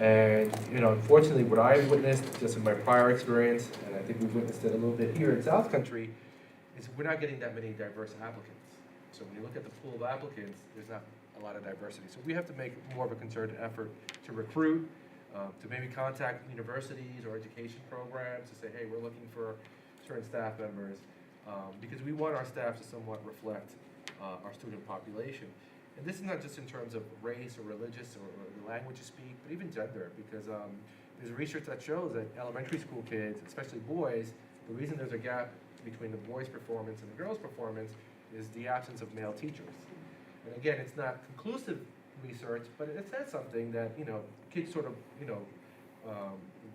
And unfortunately, what I've witnessed just in my prior experience, and I think we've witnessed it a little bit here in South Country, is we're not getting that many diverse applicants. So when you look at the pool of applicants, there's not a lot of diversity. So we have to make more of a concerted effort to recruit, to maybe contact universities or education programs to say, hey, we're looking for certain staff members, because we want our staff to somewhat reflect our student population. And this is not just in terms of race or religious or the language you speak, but even gender, because there's research that shows that elementary school kids, especially boys, the reason there's a gap between the boys' performance and the girls' performance is the absence of male teachers. And again, it's not conclusive research, but it says something that, kids sort of,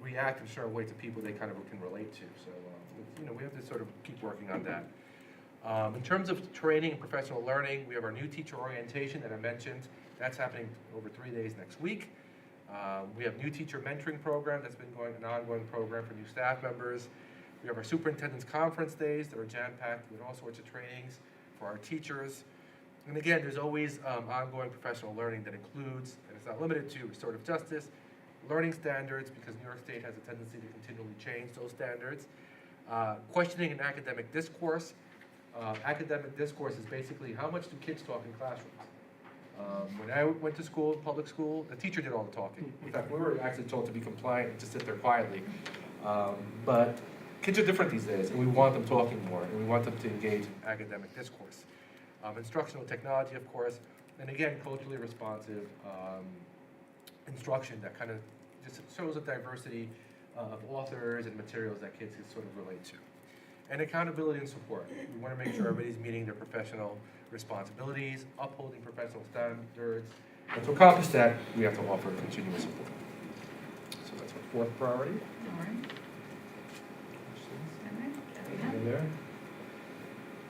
react in a certain way to people they kind of can relate to. So, we have to sort of keep working on that. In terms of training and professional learning, we have our new teacher orientation that I mentioned. That's happening over 3 days next week. We have new teacher mentoring program that's been an ongoing program for new staff members. We have our superintendent's conference days that are jam-packed with all sorts of trainings for our teachers. And again, there's always ongoing professional learning that includes, and it's not limited to, restorative justice, learning standards, because New York State has a tendency to continually change those standards, questioning and academic discourse. Academic discourse is basically how much do kids talk in classrooms. When I went to school, public school, the teacher did all the talking. In fact, we were actually told to be compliant and to sit there quietly. But kids are different these days, and we want them talking more, and we want them to engage in academic discourse. Instructional technology, of course, and again, culturally responsive instruction that kind of just shows a diversity of authors and materials that kids can sort of relate to. And accountability and support. We want to make sure everybody's meeting their professional responsibilities, upholding professional standards. And to accomplish that, we have to offer continuous support. So that's our fourth priority. All right. Anything there?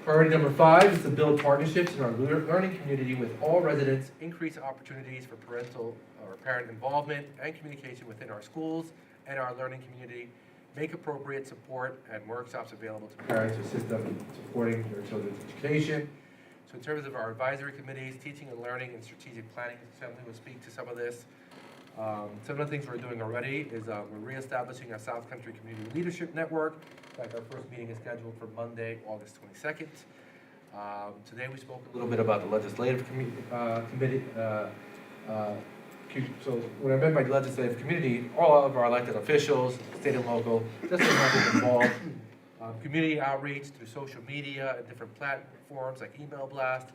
Priority number 5 is to build partnerships in our learning community with all residents, increase opportunities for parental or parent involvement and communication within our schools and our learning community, make appropriate support and workshops available to parents to assist them in supporting their children's education. So in terms of our advisory committees, teaching and learning and strategic planning assembly will speak to some of this. Some of the things we're doing already is we're reestablishing our South Country Community Leadership Network. In fact, our first meeting is scheduled for Monday, August 22nd. Today we spoke a little bit about the legislative committee. So when I meant by legislative community, all of our elected officials, state and local, just to have involved. Community outreach through social media and different platforms like email blast.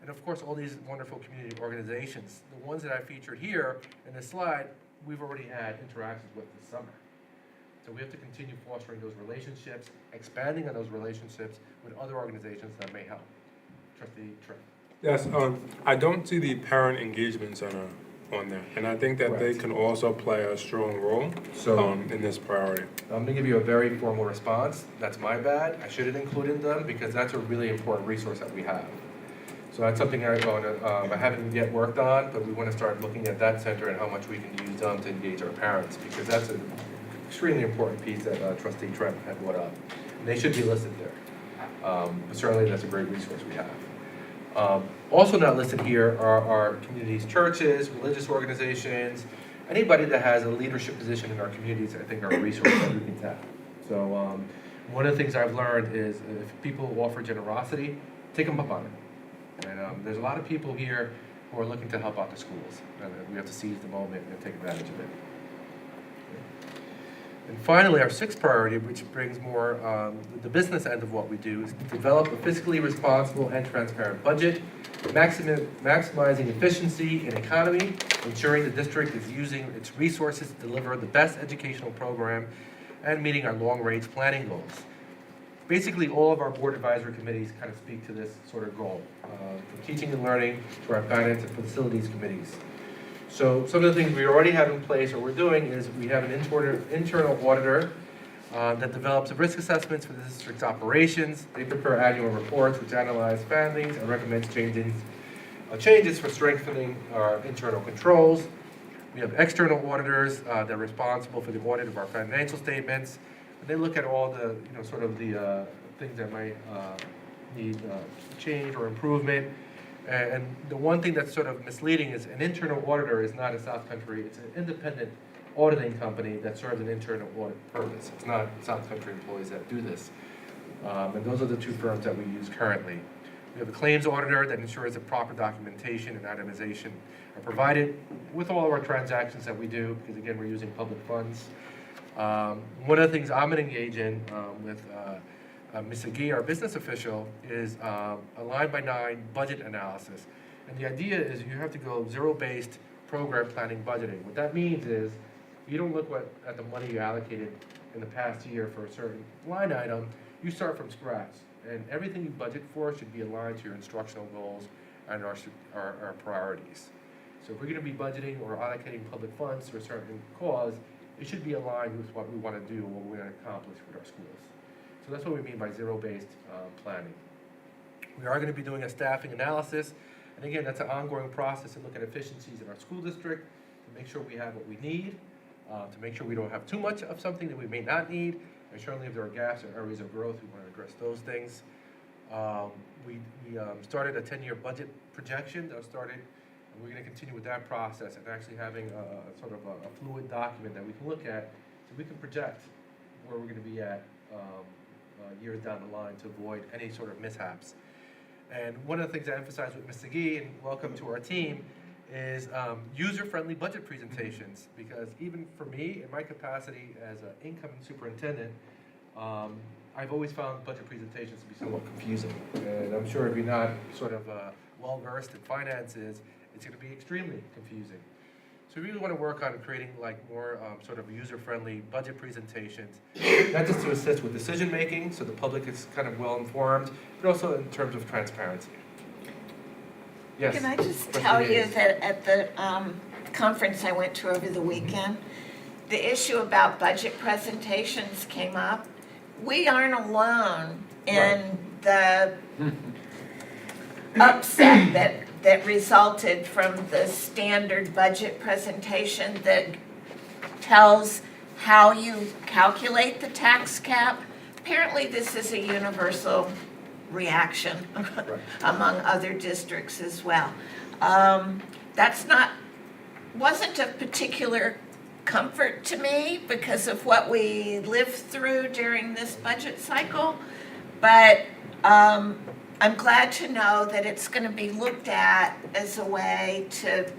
And of course, all these wonderful community organizations. The ones that I featured here in this slide, we've already had interactions with this summer. So we have to continue fostering those relationships, expanding on those relationships with other organizations that may help. Trustee Trent. Yes, I don't see the parent engagement center on there, and I think that they Correct. can also play a strong role in this priority. I'm going to give you a very formal response. That's my bad. I should have included them because that's a really important resource that we have. So that's something I haven't yet worked on, but we want to start looking at that center and how much we can use them to engage our parents, because that's an extremely important piece that Trustee Trent had brought up. And they should be listed there. But certainly, that's a great resource we have. Also not listed here are our communities, churches, religious organizations, anybody that has a leadership position in our communities, I think are a resource that we can tap. So one of the things I've learned is if people offer generosity, take them up on it. And there's a lot of people here who are looking to help out the schools, and we have to seize the moment and take advantage of it. And finally, our sixth priority, which brings more the business end of what we do, is to develop a fiscally responsible and transparent budget, maximizing efficiency and economy, ensuring the district is using its resources to deliver the best educational program, and meeting our long-range planning goals. Basically, all of our board advisory committees kind of speak to this sort of goal, from teaching and learning to our finance and facilities committees. So some of the things we already have in place or we're doing is we have an internal auditor that develops risk assessments for the district's operations. They prepare annual reports which analyze findings and recommends changes for strengthening our internal controls. We have external auditors that are responsible for the audit of our financial statements. And they look at all the, sort of the things that might need change or improvement. And the one thing that's sort of misleading is an internal auditor is not a South Country, it's an independent auditing company that serves an internal audit purpose. It's not South Country employees that do this. And those are the two firms that we use currently. We have a claims auditor that ensures that proper documentation and itemization are provided with all of our transactions that we do, because again, we're using public funds. One of the things I'm going to engage in with Ms. Agee, our business official, is a line-by-line budget analysis. And the idea is you have to go zero-based program planning budgeting. What that means is you don't look at the money you allocated in the past year for a certain line item. You start from scratch. And everything you budget for should be aligned to your instructional goals and our priorities. So if we're going to be budgeting or allocating public funds to a certain cause, it should be aligned with what we want to do and what we're going to accomplish with our schools. So that's what we mean by zero-based planning. We are going to be doing a staffing analysis. And again, that's an ongoing process to look at efficiencies in our school district, to make sure we have what we need, to make sure we don't have too much of something that we may not need, and certainly if there are gaps or areas of growth, we want to address those things. We started a 10-year budget projection that started, and we're going to continue with that process and actually having a sort of a fluid document that we can look at so we can project where we're going to be at years down the line to avoid any sort of mishaps. And one of the things I emphasize with Ms. Agee, and welcome to our team, is user-friendly budget presentations, because even for me, in my capacity as an incoming superintendent, I've always found budget presentations to be somewhat confusing. And I'm sure if you're not sort of well-versed in finances, it's going to be extremely confusing. So we really want to work on creating like more sort of user-friendly budget presentations, not just to assist with decision-making, so the public is kind of well-informed, but also in terms of transparency. Yes. Can I just Trustee tell you Hayes. that at the conference I went to over the weekend, the issue about budget presentations came up. We aren't alone in the upset that resulted from the standard budget presentation that tells how you calculate the tax cap. Apparently, this is a universal reaction among other districts as well. Wasn't of particular comfort to me because of what we lived through during this budget cycle, but I'm glad to know that it's going to be looked at as a way to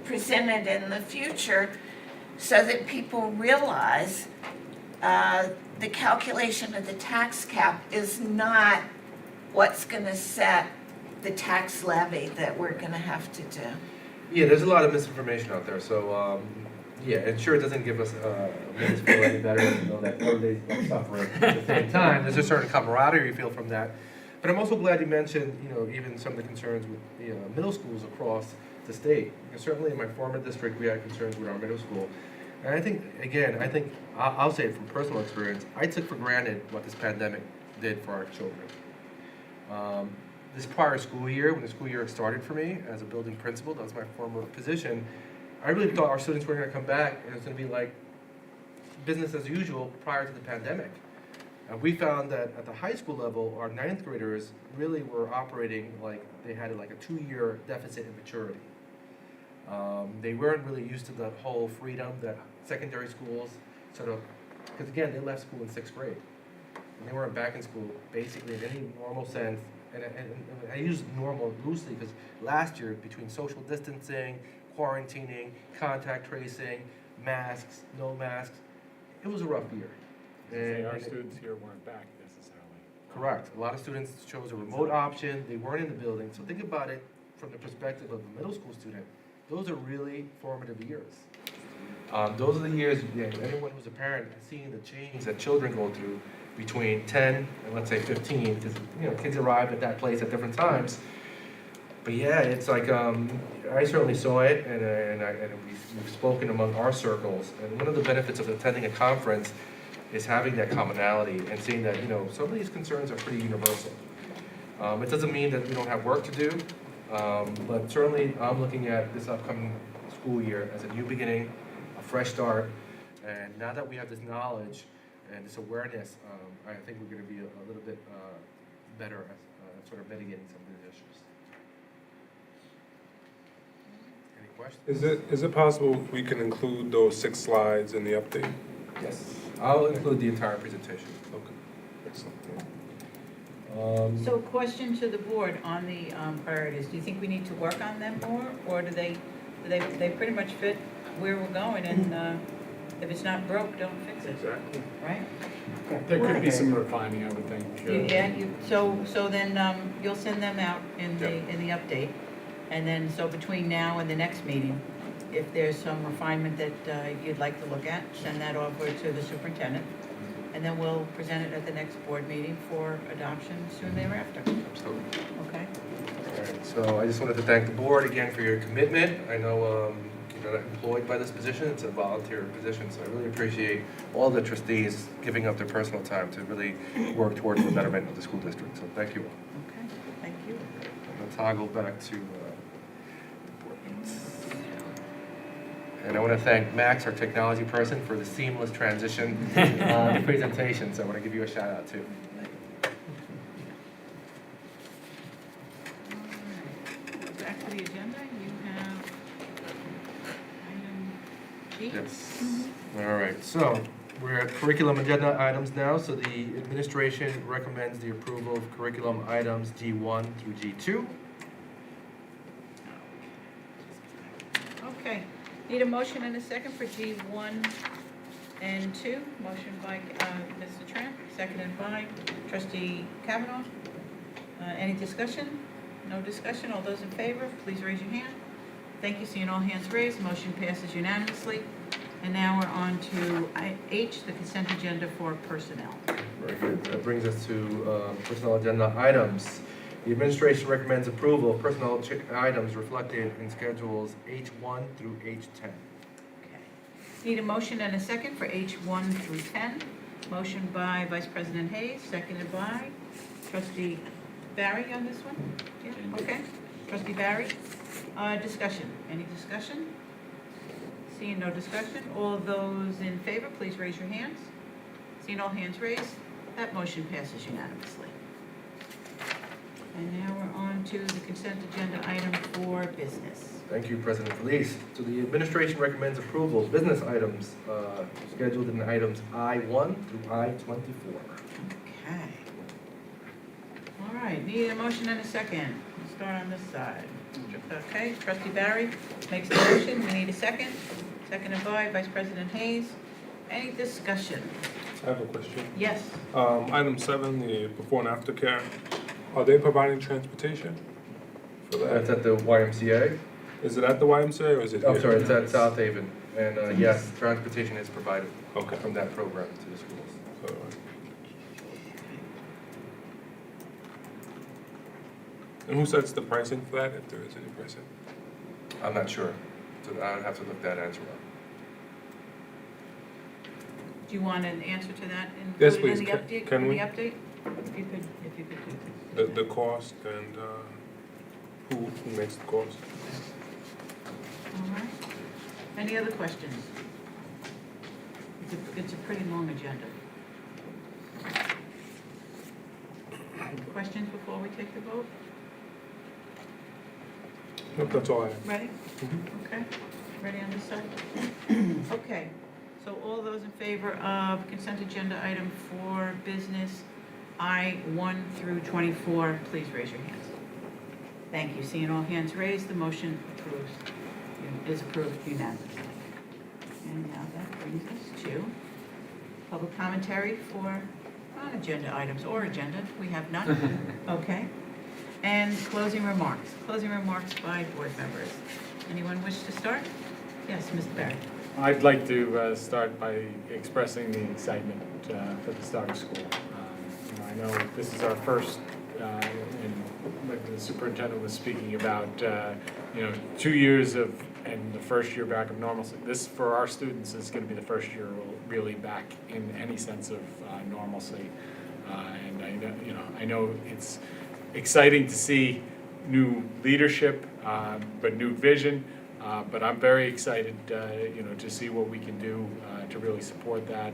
present it in the future so that people realize the calculation of the tax cap is not what's going to set the tax levy that we're going to have to do. Yeah, there's a lot of misinformation out there, so yeah, and sure it doesn't give us make us feel any better to know that everybody's suffering at the same time. There's a certain camaraderie you feel from that. But I'm also glad you mentioned, even some of the concerns with the middle schools across the state. Because certainly in my former district, we had concerns with our middle school. And I think, again, I'll say it from personal experience, I took for granted what this pandemic did for our children. This prior school year, when the school year started for me as a building principal, that was my former position, I really thought our students were going to come back and it was going to be like business as usual prior to the pandemic. And we found that at the high school level, our ninth graders really were operating like they had like a 2-year deficit in maturity. They weren't really used to the whole freedom that secondary schools sort of, because again, they left school in 6th grade. And they weren't back in school basically in any normal sense. And I use normal loosely because last year, between social distancing, quarantining, contact tracing, masks, no masks, it was a rough year. Our And- students here weren't back necessarily. Correct. A lot of students chose a remote option. They weren't in the building. So think about it from the perspective of a middle school student. Those are really formative years. Those are the years, anyone who's a parent has seen the change that children go through between 10 and let's say 15, because kids arrive at that place at different times. But yeah, it's like I certainly saw it, and we've spoken among our circles. And one of the benefits of attending a conference is having that commonality and seeing that some of these concerns are pretty universal. It doesn't mean that we don't have work to do, but certainly I'm looking at this upcoming school year as a new beginning, a fresh start. And now that we have this knowledge and this awareness, I think we're going to be a little bit better at sort of mitigating some of these issues. Any questions? Is it possible we can include those 6 slides in the update? Yes. I'll include the entire presentation. Okay. Excellent. So question to the board on the priorities, do you think we need to work on them more, or do they pretty much fit where we're going, and if it's not broke, don't fix it, Exactly. right? There could be some refining, I would think. So then you'll send them out in the update, and then, so between now and the next meeting, if there's some refinement that you'd like to look at, send that over to the superintendent, and then we'll present it at the next board meeting for adoption soon thereafter, Absolutely. okay? All right, so I just wanted to thank the board again for your commitment. I know you're not employed by this position, it's a volunteer position, so I really appreciate all the trustees giving up their personal time to really work towards the betterment of the school district, so thank you all. Okay, thank you. I'm gonna toggle back to the board minutes. And I want to thank Max, our technology person, for the seamless transition the presentation, so I want to give you a shout out too. Back to the agenda, you have item G. Yes. All right, so we're at curriculum agenda items now. So the administration recommends the approval of curriculum items G1 through G2. Okay, need a motion and a second for G1 and 2. Motion by Mr. Tramp, seconded by trustee Kavanaugh. Any discussion? No discussion? All those in favor, please raise your hand. Thank you, seeing all hands raised, motion passes unanimously. And now we're on to H, the consent agenda for personnel. Very good. That brings us to personnel agenda items. The administration recommends approval of personnel items reflected in schedules H1 through H10. Okay. Need a motion and a second for H1 through 10. Motion by Vice President Hayes, seconded by trustee Barry on this one? Yeah, okay. Trustee Barry. Discussion. Any discussion? Seeing no discussion, all those in favor, please raise your hands. Seeing all hands raised, that motion passes unanimously. And now we're on to the consent agenda item for business. Thank you, President Felice. So the administration recommends approval of business items scheduled in items I1 through I-24. Okay. All right, need a motion and a second. Let's start on this side. Okay, trustee Barry makes the motion, we need a second. Seconded by Vice President Hayes. Any discussion? I have a question. Yes. Item 7, the before and after care. Are they providing transportation for That's that? at the YMCA. Is it at the YMCA or is it? I'm here? sorry, it's at South Haven. And yes, transportation is provided Okay. from that program to the schools. All right. And who sets the pricing for that, if there is any pricing? I'm not sure, so I would have to look that answer up. Do you want an answer to that Yes, included in please. the update? Can in we? the update? If you could do that. The cost and who makes the cost? All right. Any other questions? It's a pretty long agenda. questions before we take the vote? Nope, that's all I have. Ready? Okay, ready on this side? Okay, so all those in favor of consent agenda item for business I-1 through 24, please raise your hands. Thank you. Seeing all hands raised, the motion is approved unanimously. And now that brings us to public commentary for non-agenda items or agenda. We have none. Okay. And closing remarks by board members. Anyone wish to start? Yes, Mr. Barry. I'd like to start by expressing the excitement for the start of school. I know this is our first, and like the superintendent was speaking about, 2 years of, and the first year back of normalcy. This, for our students, is going to be the first year really back in any sense of normalcy. And I know it's exciting to see new leadership, but new vision. But I'm very excited, to see what we can do to really support that,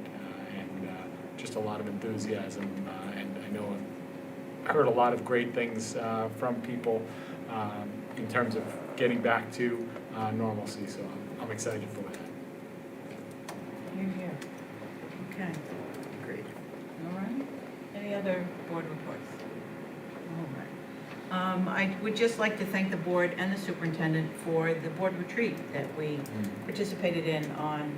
and just a lot of enthusiasm. And I know I've heard a lot of great things from people in terms of getting back to normalcy. So I'm excited for that. You're here. Okay, Agreed. all right. Any other board reports? All right. I would just like to thank the board and the superintendent for the board retreat that we participated in on,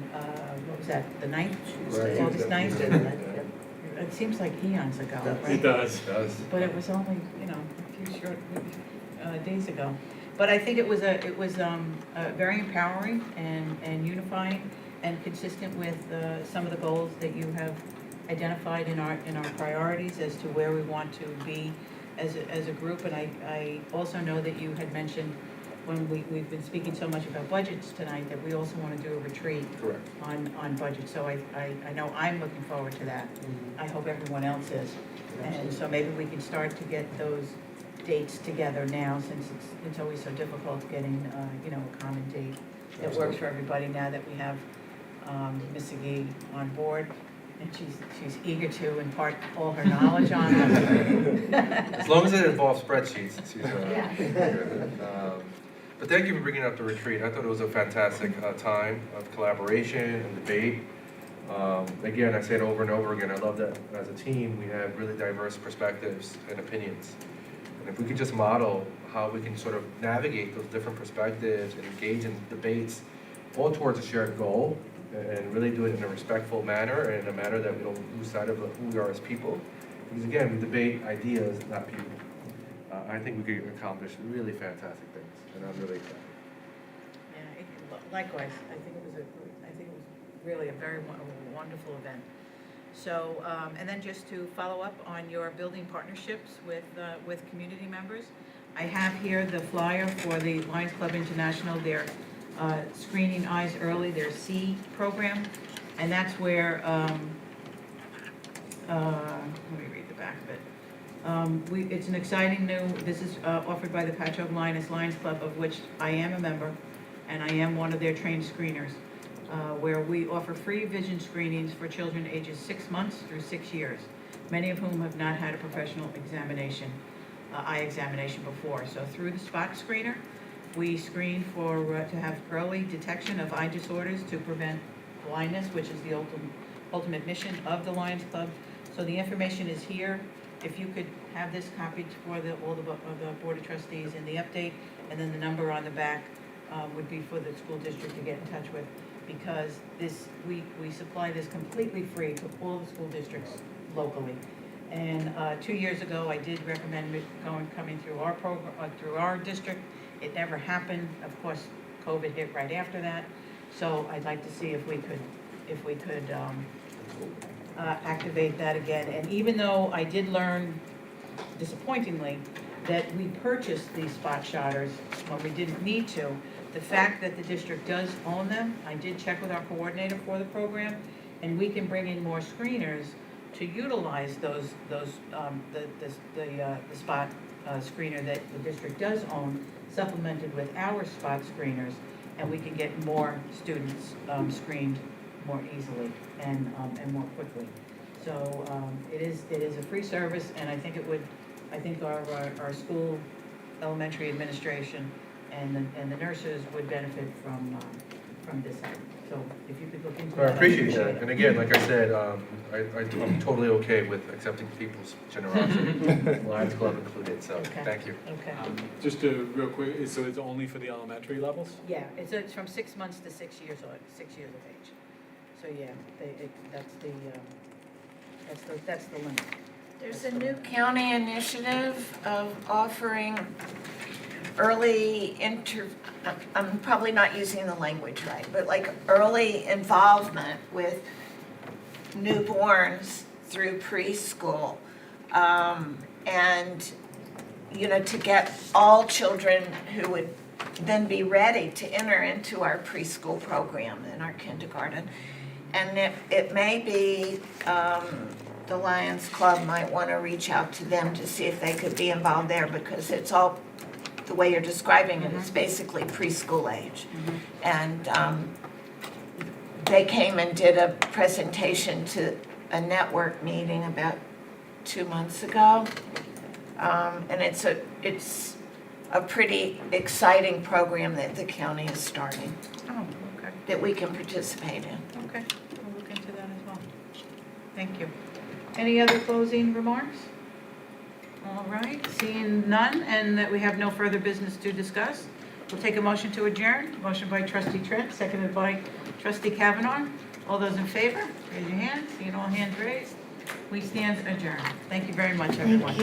what was that, the 9th? Tuesday. August 9th? Tuesday the 9th, yeah. It seems like eons ago, Does. right? does. But it was only, a few short days ago. But I think it was very empowering and unifying and consistent with some of the goals that you have identified in our priorities as to where we want to be as a group. And I also know that you had mentioned when we've been speaking so much about budgets tonight, that we also want to do a retreat Correct. on budget. So I know I'm looking forward to that. I hope everyone else is. And so maybe we can start to get those dates together now, since it's always so difficult getting, a common date that works for everybody now that we have Ms. Segee on board. And she's eager to impart all her knowledge on us. As long as it involves spreadsheets, she's, Yeah. good. But thank you for bringing up the retreat. I thought it was a fantastic time of collaboration and debate. Again, I say it over and over again, I love that as a team, we have really diverse perspectives and opinions. And if we could just model how we can sort of navigate those different perspectives and engage in debates all towards a shared goal, and really do it in a respectful manner and in a manner that we don't lose sight of who we are as people. Because again, we debate ideas, not people. I think we could accomplish really fantastic things, and I'm really excited. Yeah, likewise, I think it was really a very wonderful event. So, and then just to follow up on your building partnerships with community members, I have here the flyer for the Lions Club International, their Screening Eyes Early, their C program, and that's where, let me read the back of it. It's an exciting new, this is offered by the Patchogue Lions Club, of which I am a member, and I am one of their trained screeners, where we offer free vision screenings for children ages 6 months through 6 years, many of whom have not had a professional examination, eye examination before. So through the Spot Screener, we screen to have early detection of eye disorders to prevent blindness, which is the ultimate mission of the Lions Club. So the information is here. If you could have this copied for all the Board of Trustees in the update, and then the number on the back would be for the school district to get in touch with, because we supply this completely free to all the school districts locally. And 2 years ago, I did recommend it coming through our program, through our district. It never happened. Of course, COVID hit right after that. So I'd like to see if we could activate that again. And even though I did learn, disappointingly, that we purchased these spot shotters when we didn't need to, the fact that the district does own them, I did check with our coordinator for the program, and we can bring in more screeners to utilize the spot screener that the district does own, supplemented with our spot screeners, and we can get more students screened more easily and more quickly. So it is a free service, and I think it would I think our school, elementary administration, and the nurses would benefit from this item. So if you could look into I that. appreciate that, and again, like I said, I'm totally okay with accepting people's generosity, Lions Club included, so, Okay. thank you. Okay. Just to, real quick, so it's only for the elementary levels? Yeah, it's from 6 months to 6 years old, 6 years of age. So, yeah, that's the limit. There's a new county initiative of offering I'm probably not using the language right, but like early involvement with newborns through preschool. And, to get all children who would then be ready to enter into our preschool program in our kindergarten. And it may be, the Lions Club might want to reach out to them to see if they could be involved there, because it's all, the way you're describing it, it's basically preschool age. And they came and did a presentation to a network meeting about 2 months ago. And it's a pretty exciting program that the county is starting, Oh, okay, that we can participate in. okay. We'll look into that as well. Thank you. Any other closing remarks? All right, seeing none, and that we have no further business to discuss, we'll take a motion to adjourn. Motion by trustee Trent, seconded by trustee Kavanaugh. All those in favor, raise your hand. Seeing all hands raised, we stand adjourned. Thank you very much, everyone.